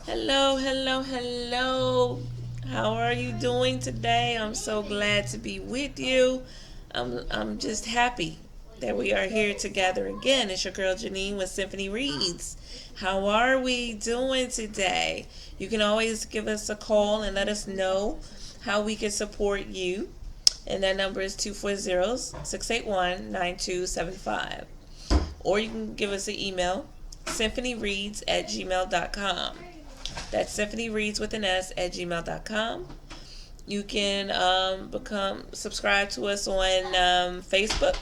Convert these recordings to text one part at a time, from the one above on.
Hello, hello, hello. How are you doing today? I'm so glad to be with you. I'm just happy that we are here together again. It's your girl Janine with Symphony Reads. How are we doing today? You can always give us a call and let us know how we can support you. And that number is 240-681-9275. Or you can give us an email, symphonyreads@gmail.com. That's Symphony Reads with an S at gmail.com. You can become subscribe to us on Facebook.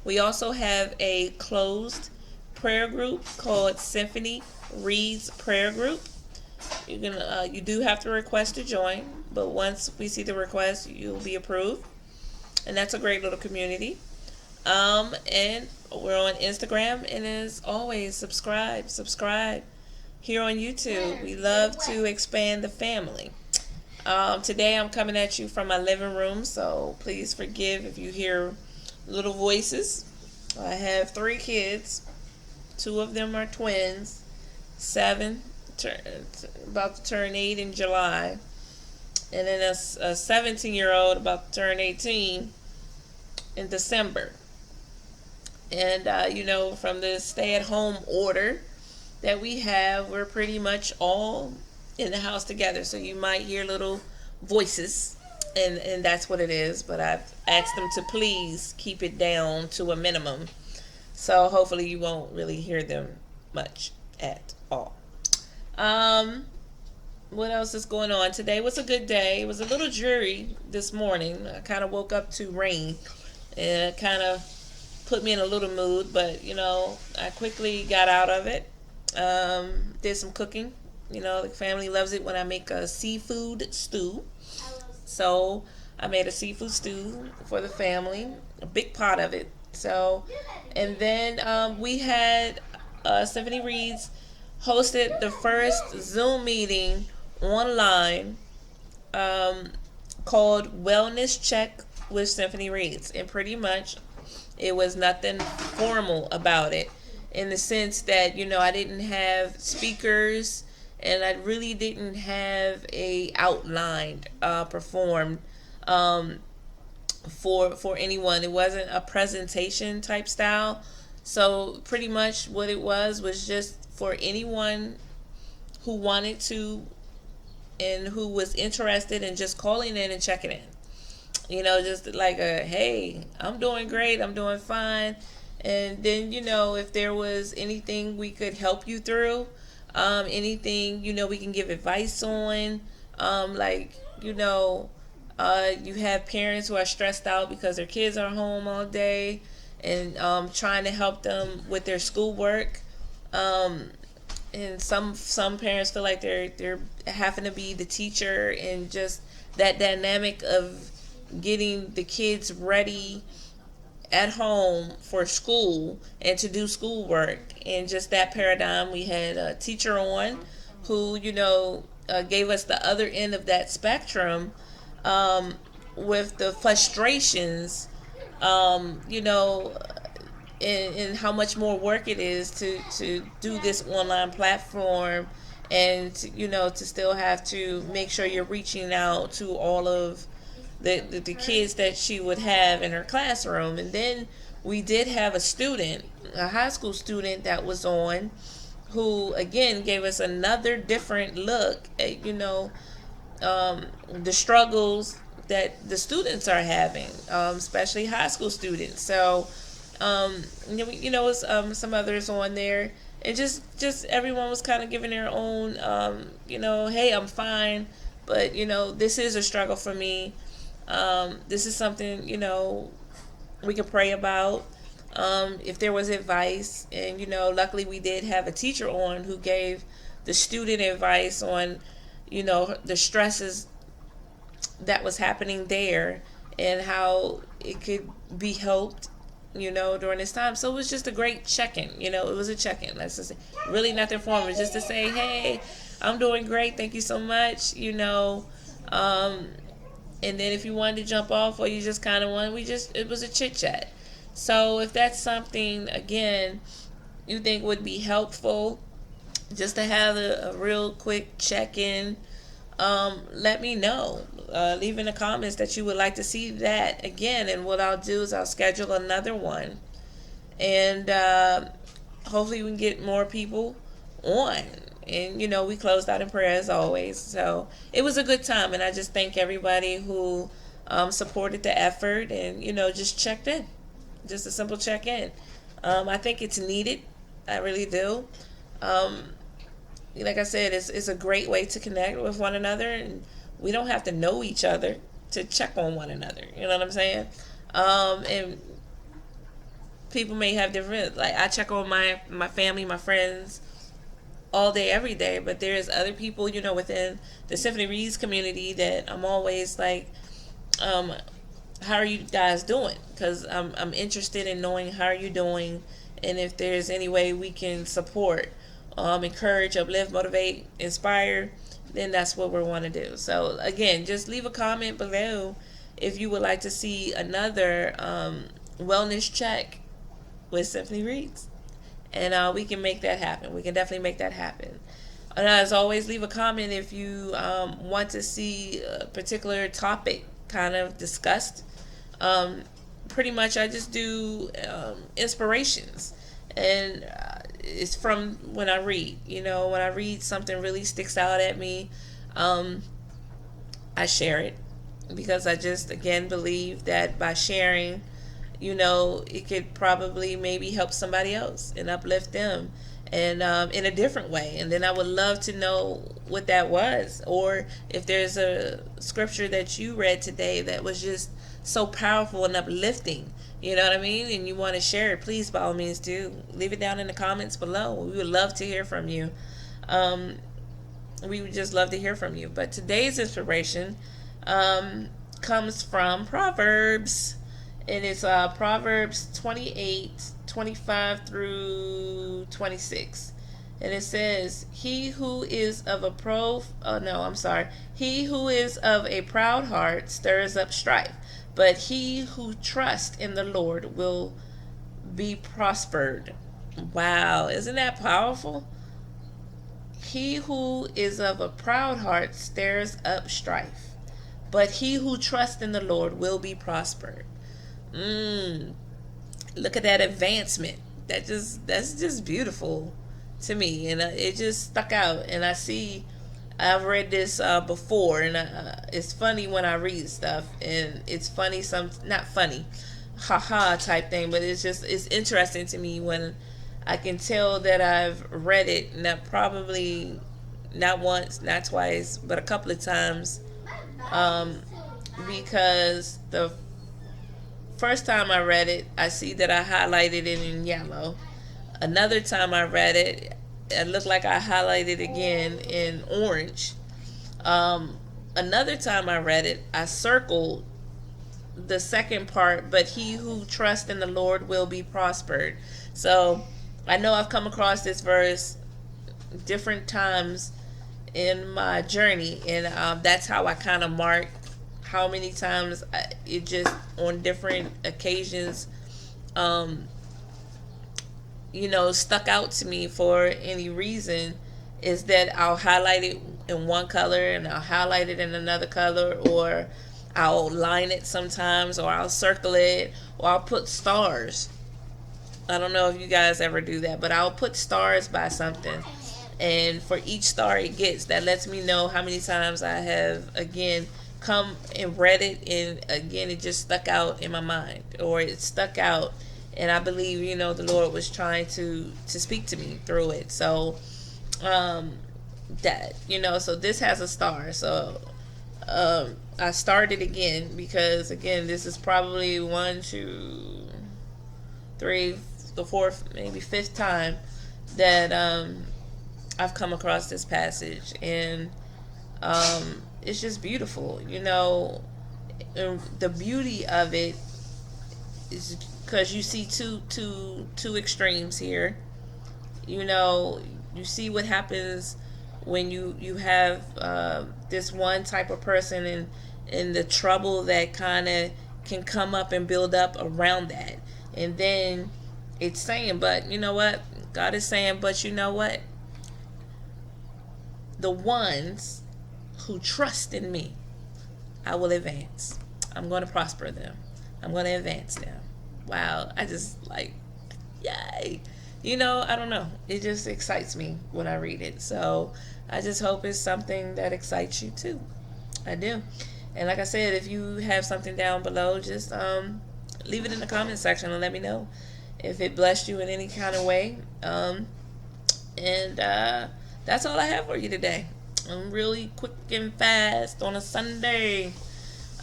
We also have a closed prayer group called Symphony Reads Prayer Group. You do have to request to join, but once we see the request, you'll be approved, and that's a great little community. And we're on Instagram, and as always, subscribe here on YouTube. We love to expand the family. Today I'm coming at you from my living room, so please forgive if you hear little voices. I have three kids. Two of them are twins, seven, about to turn 8 in July, and then a 17-year-old about to turn 18 in December. And, from the stay-at-home order that we have, we're pretty much all in the house together. So you might hear little voices, and that's what it is. But I've asked them to please keep it down to a minimum. So hopefully you won't really hear them much at all. Um, what else is going on? Today was a good day. It was a little dreary this morning. I kind of woke up to rain, and it kind of put me in a little mood, but I quickly got out of it. Did some cooking. The family loves it when I make a seafood stew. So I made a seafood stew for the family, a big pot of it. So, and then we had Symphony Reads hosted the first Zoom meeting online um, called Wellness Check with Symphony Reads, and pretty much it was nothing formal about it, in the sense that I didn't have speakers, and I really didn't have a outline performed um, for anyone. It wasn't a presentation type style. So pretty much what it was just for anyone who wanted to and who was interested in just calling in and checking in. Just like a hey, I'm doing great, I'm doing fine. And then, if there was anything we could help you through, anything, we can give advice on. Like, you have parents who are stressed out because their kids are home all day, and trying to help them with their schoolwork. Um, and some parents feel like they're having to be the teacher, and just that dynamic of getting the kids ready at home for school and to do schoolwork. And just that paradigm, we had a teacher on who gave us the other end of that spectrum, um, with the frustrations, um, you know and how much more work it is to do this online platform, and to still have to make sure you're reaching out to all of the kids that she would have in her classroom. And then we did have a high school student that was on, who again gave us another different look at the struggles that the students are having, especially high school students. So some others on there, and just everyone was kind of giving their own, hey, I'm fine, but this is a struggle for me. This is something we could pray about. If there was advice, and luckily we did have a teacher on who gave the student advice on the stresses that was happening there, and how it could be helped during this time. So it was just a great check-in. It was a check-in. Let's just say, really nothing formal, just to say, hey, I'm doing great, thank you so much. And then if you wanted to jump off, or you just kind of wanted, it was a chit chat. So if that's something, again, you think would be helpful, just to have a real quick check-in. Let me know. Leave in the comments that you would like to see that again, and what I'll do is I'll schedule another one, and hopefully we can get more people on. And we closed out in prayer as always. So it was a good time, and I just thank everybody who supported the effort and just checked in. Just a simple check in. I think it's needed. I really do. Like I said, it's a great way to connect with one another, and we don't have to know each other to check on one another. You know what I'm saying? And people may have different, like, I check on my family, my friends, all day, every day, but there's other people, within the Symphony Reads community that I'm always like, how are you guys doing? Because I'm interested in knowing how are you doing, and if there's any way we can support, encourage, uplift, motivate, inspire, then that's what we want to do. So again, just leave a comment below if you would like to see another wellness check with Symphony Reads, and we can make that happen. We can definitely make that happen. And as always, leave a comment if you want to see a particular topic kind of discussed. Pretty much I just do inspirations, and it's from when I read. When I read something really sticks out at me, I share it, because I just, again, believe that by sharing, it could probably maybe help somebody else and uplift them, and in a different way. And then I would love to know what that was, or if there's a scripture that you read today that was just so powerful and uplifting, you know what I mean, and you want to share it, please, by all means, do leave it down in the comments below. We would love to hear from you. We would just love to hear from you. But today's inspiration comes from Proverbs, and it's Proverbs 28:25 through 26. And it says, he who is of a proud heart stirs up strife, but he who trusts in the Lord will be prospered. Wow, isn't that powerful? He who is of a proud heart stirs up strife, but he who trusts in the Lord will be prospered. Look at that advancement. That's just beautiful to me, and it just stuck out. And I've read this before, and it's funny when I read stuff, and it's funny, not funny, haha type thing, but it's interesting to me when I can tell that I've read it, not probably not once, not twice, but a couple of times, because the first time I read it, I see that I highlighted it in yellow. Another time I read it, it looked like I highlighted again in orange. Another time I read it, I circled the second part, but he who trusts in the Lord will be prospered. So I know I've come across this verse different times in my journey, and that's how I kind of mark how many times it just on different occasions stuck out to me for any reason, is that I'll highlight it in one color and I'll highlight it in another color, or I'll line it sometimes, or I'll circle it, or I'll put stars. I don't know if you guys ever do that, but I'll put stars by something, and for each star it gets, that lets me know how many times I have, again, come and read it, and again it just stuck out in my mind, or it stuck out, and I believe the Lord was trying to speak to me through it. So that so this has a star. So I started again, because again, this is probably 1, 2, 3, the fourth, maybe fifth time that I've come across this passage, and it's just beautiful. And the beauty of it is because you see two extremes here. You see what happens when you have this one type of person, and the trouble that kind of can come up and build up around that. And then it's saying, but you know what? God is saying, but you know what? the ones who trust in me, I will advance. I'm going to prosper them. I'm going to advance them. Wow. I just like, yay. I don't know. It just excites me when I read it. So I just hope it's something that excites you too. I do. And like I said, if you have something down below, just leave it in the comment section and let me know if it blessed you in any kind of way. And that's all I have for you today. I'm really quick and fast on a Sunday.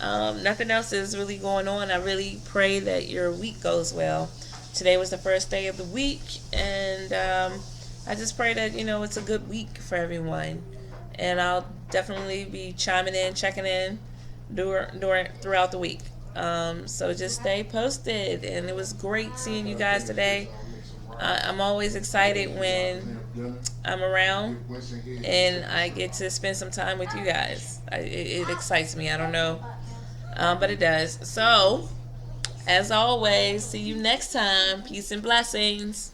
Nothing else is really going on. I really pray that your week goes well. Today was the first day of the week, and I just pray that it's a good week for everyone. And I'll definitely be chiming in, checking in throughout the week. So just stay posted. And it was great seeing you guys today. I'm always excited when I'm around and I get to spend some time with you guys. It excites me. I don't know, but it does. So, as always, see you next time. Peace and blessings.